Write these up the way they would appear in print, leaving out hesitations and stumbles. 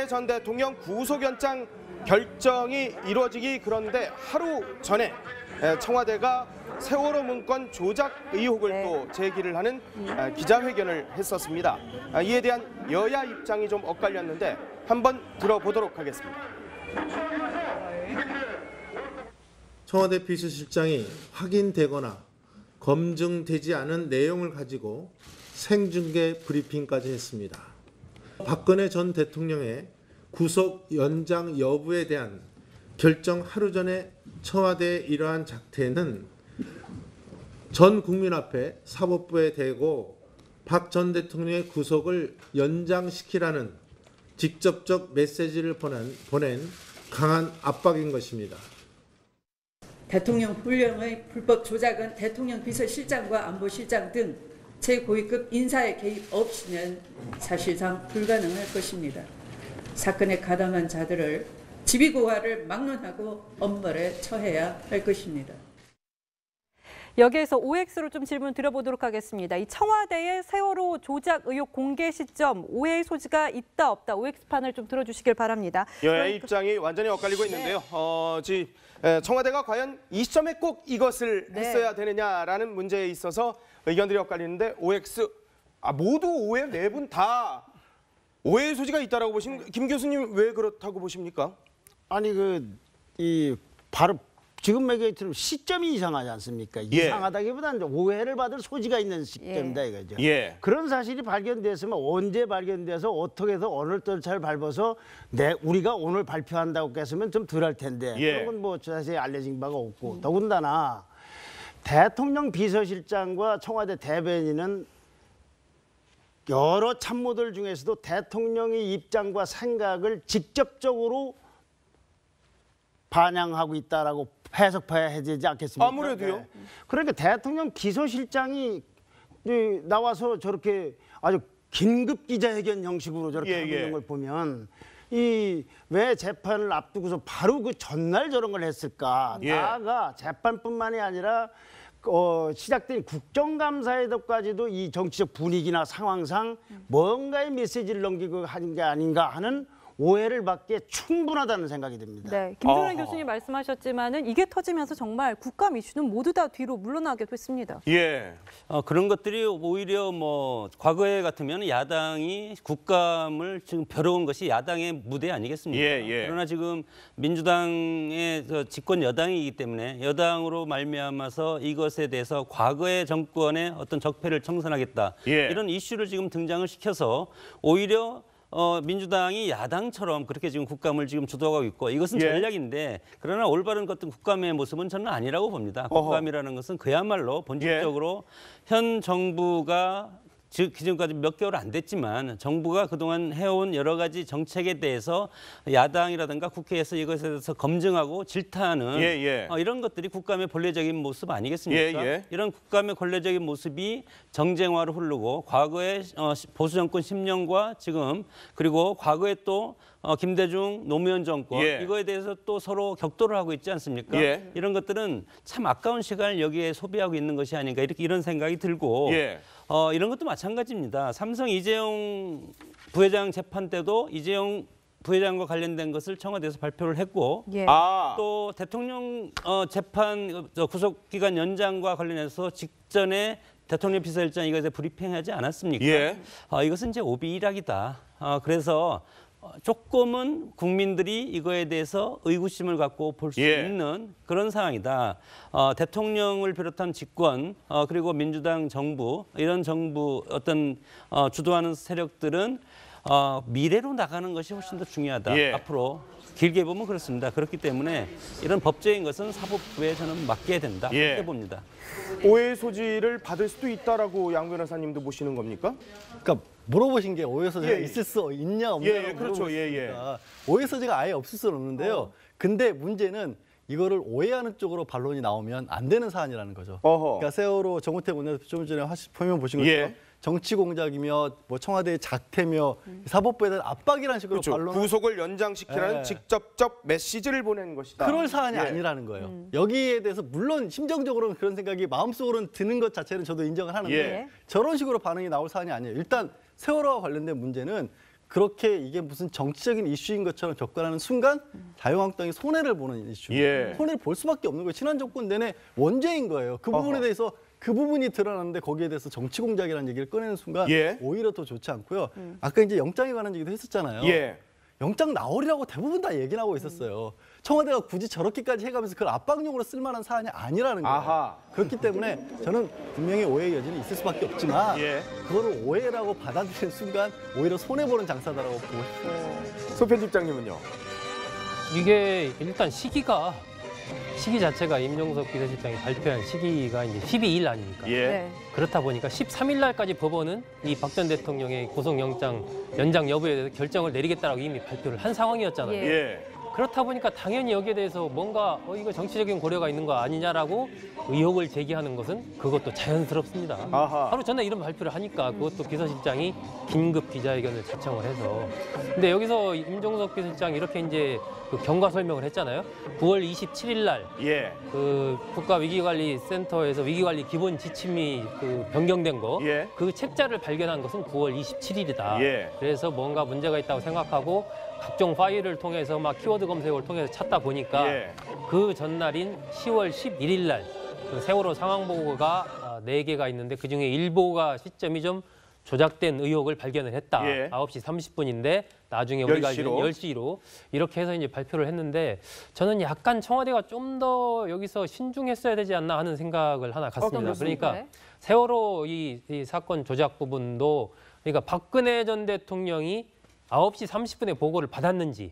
전 대통령 구속 연장 결정이 이루어지기 그런데 하루 전에 청와대가 세월호 문건 조작 의혹을 또 제기를 하는 기자회견을 했었습니다. 이에 대한 여야 입장이 좀 엇갈렸는데 한번 들어보도록 하겠습니다. 청와대 비서실장이 확인되거나 검증되지 않은 내용을 가지고 생중계 브리핑까지 했습니다. 박근혜 전 대통령의 구속 연장 여부에 대한 결정 하루 전에 청와대의 이러한 작태는 전 국민 앞에 사법부에 대고 박 전 대통령의 구속을 연장시키라는 직접적 메시지를 보낸 강한 압박인 것입니다. 대통령 훈령의 불법 조작은 대통령 비서실장과 안보실장 등 최고위급 인사의 개입 없이는 사실상 불가능할 것입니다. 사건에 가담한 자들을 지비고하를 막론하고 엄벌에 처해야 할 것입니다. 여기에서 OX로 좀 질문 드려보도록 하겠습니다. 이 청와대의 세월호 조작 의혹 공개 시점, 오해의 소지가 있다 없다 OX판을 좀 들어주시길 바랍니다. 여야 입장이 완전히 엇갈리고 있는데요. 청와대가 과연 이 시점에 꼭 이것을 했어야 되느냐라는 문제에 있어서 의견들이 엇갈리는데 OX, 모두 오해, 네 분 다 오해의 소지가 있다라고 보시는 김 교수님 왜 그렇다고 보십니까? 아니 바로 지금 얘기처럼 시점이 이상하지 않습니까? 이상하다기보다는 오해를 받을 소지가 있는 시점이다 이거죠. 그런 사실이 발견됐으면 언제 발견돼서 어떻게 해서 어느 절차를 밟아서 우리가 오늘 발표한다고 했으면 좀 덜할 텐데 그런 건 뭐 자세히 알려진 바가 없고 더군다나 대통령 비서실장과 청와대 대변인은 여러 참모들 중에서도 대통령의 입장과 생각을 직접적으로 반영하고 있다라고 해석해야 되지 않겠습니까? 아무래도요. 네. 그러니까 대통령 비서실장이 나와서 저렇게 아주 긴급 기자회견 형식으로 저렇게 하는 걸 보면 왜 재판을 앞두고서 바로 그 전날 저런 걸 했을까? 나아가 재판뿐만이 아니라 시작된 국정감사에도까지도 이 정치적 분위기나 상황상 뭔가의 메시지를 넘기고 하는 게 아닌가 하는 오해를 받기에 충분하다는 생각이 듭니다. 네, 김종란 교수님 말씀하셨지만은 이게 터지면서 정말 국감 이슈는 모두 다 뒤로 물러나게 됐습니다. 그런 것들이 오히려 뭐 과거에 같으면 야당이 국감을 지금 벼러온 것이 야당의 무대 아니겠습니까? 그러나 지금 민주당의 집권 여당이기 때문에 여당으로 말미암아서 이것에 대해서 과거의 정권의 어떤 적폐를 청산하겠다 이런 이슈를 지금 등장을 시켜서 오히려 민주당이 야당처럼 그렇게 지금 국감을 지금 주도하고 있고 이것은 전략인데 그러나 올바른 어떤 국감의 모습은 저는 아니라고 봅니다. 국감이라는 것은 그야말로 본질적으로 현 정부가 지금까지 몇 개월 안 됐지만 정부가 그동안 해온 여러 가지 정책에 대해서 야당이라든가 국회에서 이것에 대해서 검증하고 질타하는 이런 것들이 국감의 본래적인 모습 아니겠습니까? 이런 국감의 본래적인 모습이 정쟁화로 흐르고 과거의 보수 정권 10년과 지금 그리고 과거에 또 김대중 노무현 정권 이거에 대해서 또 서로 격돌을 하고 있지 않습니까? 이런 것들은 참 아까운 시간을 여기에 소비하고 있는 것이 아닌가 이런 생각이 들고 이런 것도 마찬가지입니다. 삼성 이재용 부회장 재판 때도 이재용 부회장과 관련된 것을 청와대에서 발표를 했고 또 대통령 재판 구속기간 연장과 관련해서 직전에 대통령 비서실장 이것에 브리핑하지 않았습니까? 이것은 이제 오비일학이다. 그래서 조금은 국민들이 이거에 대해서 의구심을 갖고 볼 수 있는 그런 상황이다. 대통령을 비롯한 집권 그리고 민주당 정부 이런 정부 어떤 주도하는 세력들은 미래로 나가는 것이 훨씬 더 중요하다. 앞으로 길게 보면 그렇습니다. 그렇기 때문에 이런 법적인 것은 사법부에 저는 맡겨야 된다. 그렇게 봅니다. 오해의 소지를 받을 수도 있다라고 양 변호사님도 보시는 겁니까? 그러니까 물어보신 게 오해 소지가 있을 수 있냐 없냐고 물어보시니까 오해 소지가 아예 없을 수는 없는데요. 근데 문제는 이거를 오해하는 쪽으로 반론이 나오면 안 되는 사안이라는 거죠. 그러니까 세월호 정우택 원내대표 좀 전에 표명 보신 것처럼 정치 공작이며 뭐 청와대의 작태며 사법부에 대한 압박이라는 식으로 반론 구속을 연장시키라는 직접적 메시지를 보내는 것이다. 그럴 사안이 아니라는 거예요. 여기에 대해서 물론 심정적으로는 그런 생각이 마음속으로는 드는 것 자체는 저도 인정을 하는데 저런 식으로 반응이 나올 사안이 아니에요. 일단 세월호와 관련된 문제는 그렇게 이게 무슨 정치적인 이슈인 것처럼 접근하는 순간 자유한국당이 손해를 보는 이슈. 손해를 볼 수밖에 없는 거예요. 지난 정권 내내 원죄인 거예요. 그 부분에 대해서 그 부분이 드러났는데 거기에 대해서 정치 공작이라는 얘기를 꺼내는 순간 오히려 더 좋지 않고요. 아까 이제 영장에 관한 얘기도 했었잖아요. 영장 나오리라고 대부분 다 얘기 나오고 있었어요. 청와대가 굳이 저렇게까지 해가면서 그걸 압박용으로 쓸만한 사안이 아니라는 거예요. 그렇기 때문에 저는 분명히 오해의 여지는 있을 수밖에 없지만 그거를 오해라고 받아들이는 순간 오히려 손해보는 장사다라고 보고 싶어요. 소 편집장님은요? 이게 일단 시기 자체가 임종석 비서실장이 발표한 시기가 이제 12일 아닙니까? 그렇다 보니까 13일 날까지 법원은 이 박 전 대통령의 구속영장 연장 여부에 대해서 결정을 내리겠다라고 이미 발표를 한 상황이었잖아요. 그렇다 보니까 당연히 여기에 대해서 뭔가 이거 정치적인 고려가 있는 거 아니냐라고 의혹을 제기하는 것은 그것도 자연스럽습니다. 하루 전에 이런 발표를 하니까 그것도 비서실장이 긴급 기자회견을 자청을 해서. 근데 여기서 임종석 비서실장이 이렇게 이제 그 경과 설명을 했잖아요. 9월 27일 날 그 국가위기관리센터에서 위기관리 기본 지침이 그 변경된 거, 그 책자를 발견한 것은 9월 27일이다. 그래서 뭔가 문제가 있다고 생각하고 각종 파일을 통해서 막 키워드 검색을 통해서 찾다 보니까 그 전날인 10월 11일 날 그 세월호 상황 보고가 4개가 있는데 그중에 일보가 시점이 좀 조작된 의혹을 발견을 했다. 9시 30분인데 나중에 우리가 10시로 이렇게 해서 이제 발표를 했는데 저는 약간 청와대가 좀 더 여기서 신중했어야 되지 않나 하는 생각을 하나 갖습니다. 그러니까 세월호 이 사건 조작 부분도 그러니까 박근혜 전 대통령이 9시 30분에 보고를 받았는지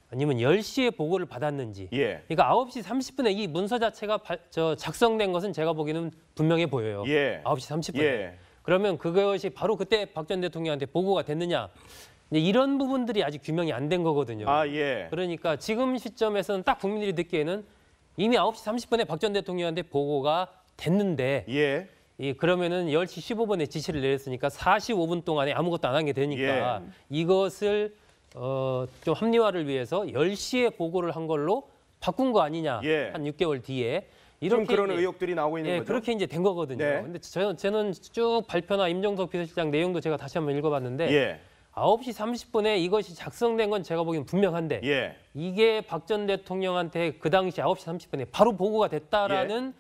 아니면 10시에 보고를 받았는지 그러니까 9시 30분에 이 문서 자체가 작성된 것은 제가 보기에는 분명해 보여요. 9시 30분에. 그러면 그것이 바로 그때 박 전 대통령한테 보고가 됐느냐. 이런 부분들이 아직 규명이 안 된 거거든요. 그러니까 지금 시점에서는 딱 국민들이 듣기에는 이미 9시 30분에 박 전 대통령한테 보고가 됐는데 그러면은 10시 15분에 지시를 내렸으니까 45분 동안에 아무것도 안 한 게 되니까 이것을 좀 합리화를 위해서 10시에 보고를 한 걸로 바꾼 거 아니냐. 한 6개월 뒤에. 이렇게 좀 그런 의혹들이 나오고 있는 거죠. 그렇게 이제 된 거거든요. 근데 저는 쭉 발표나 임종석 비서실장 내용도 제가 다시 한번 읽어봤는데 9시 30분에 이것이 작성된 건 제가 보기엔 분명한데 이게 박 전 대통령한테 그 당시 9시 30분에 바로 보고가 됐다라는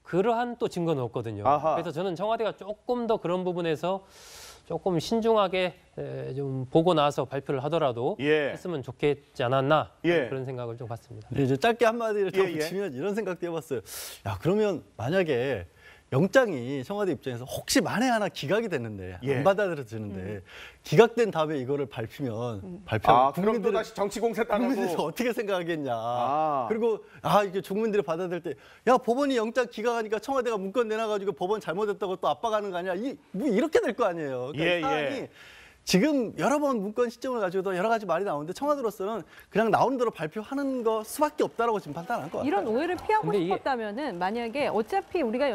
그러한 또 증거는 없거든요. 그래서 저는 청와대가 조금 더 그런 부분에서 조금 신중하게 좀 보고 나서 발표를 하더라도 했으면 좋겠지 않았나 그런 생각을 좀 갖습니다. 이제 짧게 한마디를 더 붙이면 이런 생각도 해봤어요. 야 그러면 만약에 영장이 청와대 입장에서 혹시 만에 하나 기각이 됐는데 안 받아들여지는데 기각된 다음에 이거를 발표하면 그럼 또 다시 정치 공세 따라고 국민들이 어떻게 생각하겠냐. 그리고 이게 국민들이 받아들일 때 야 법원이 영장 기각하니까 청와대가 문건 내놔가지고 법원 잘못했다고 또 압박하는 거 아니야. 뭐 이렇게 될 거 아니에요. 그러니까 사안이 지금 여러 번 문건 시점을 가지고도 여러 가지 말이 나오는데 청와대로서는 그냥 나오는 대로 발표하는 거 수밖에 없다라고 지금 판단한 것 같아요. 이런 오해를 피하고 싶었다면은 만약에 어차피 우리가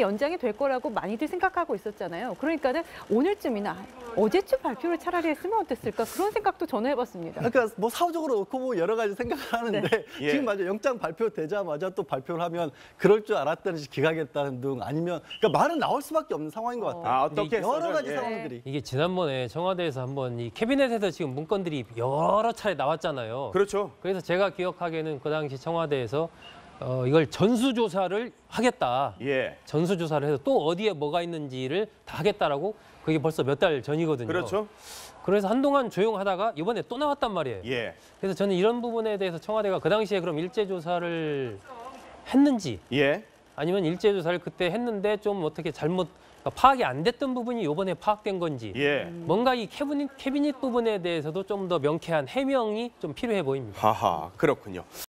연장이 될 거라고 많이들 생각하고 있었잖아요. 그러니까는 오늘쯤이나 어제쯤 발표를 차라리 했으면 어땠을까 그런 생각도 저는 해봤습니다. 그러니까 뭐 사후적으로 놓고 뭐 여러 가지 생각을 하는데 지금 맞아 영장 발표되자마자 또 발표를 하면 그럴 줄 알았다는 듯이 기각했다는 등 아니면 그러니까 말은 나올 수밖에 없는 상황인 것 같아요. 어떻게 여러 가지 상황들이. 이게 지난번에 청와대에서 한번 이 캐비넷에서 지금 문건들이 여러 차례 나왔잖아요. 그렇죠. 그래서 제가 기억하기에는 그 당시 청와대에서 이걸 전수조사를 하겠다. 전수조사를 해서 또 어디에 뭐가 있는지를 다 하겠다라고 그게 벌써 몇 달 전이거든요. 그렇죠. 그래서 한동안 조용하다가 이번에 또 나왔단 말이에요. 그래서 저는 이런 부분에 대해서 청와대가 그 당시에 그럼 일제조사를 했는지 아니면 일제조사를 그때 했는데 좀 어떻게 잘못 파악이 안 됐던 부분이 이번에 파악된 건지 뭔가 이 캐비닛 부분에 대해서도 좀 더 명쾌한 해명이 좀 필요해 보입니다. 그렇군요.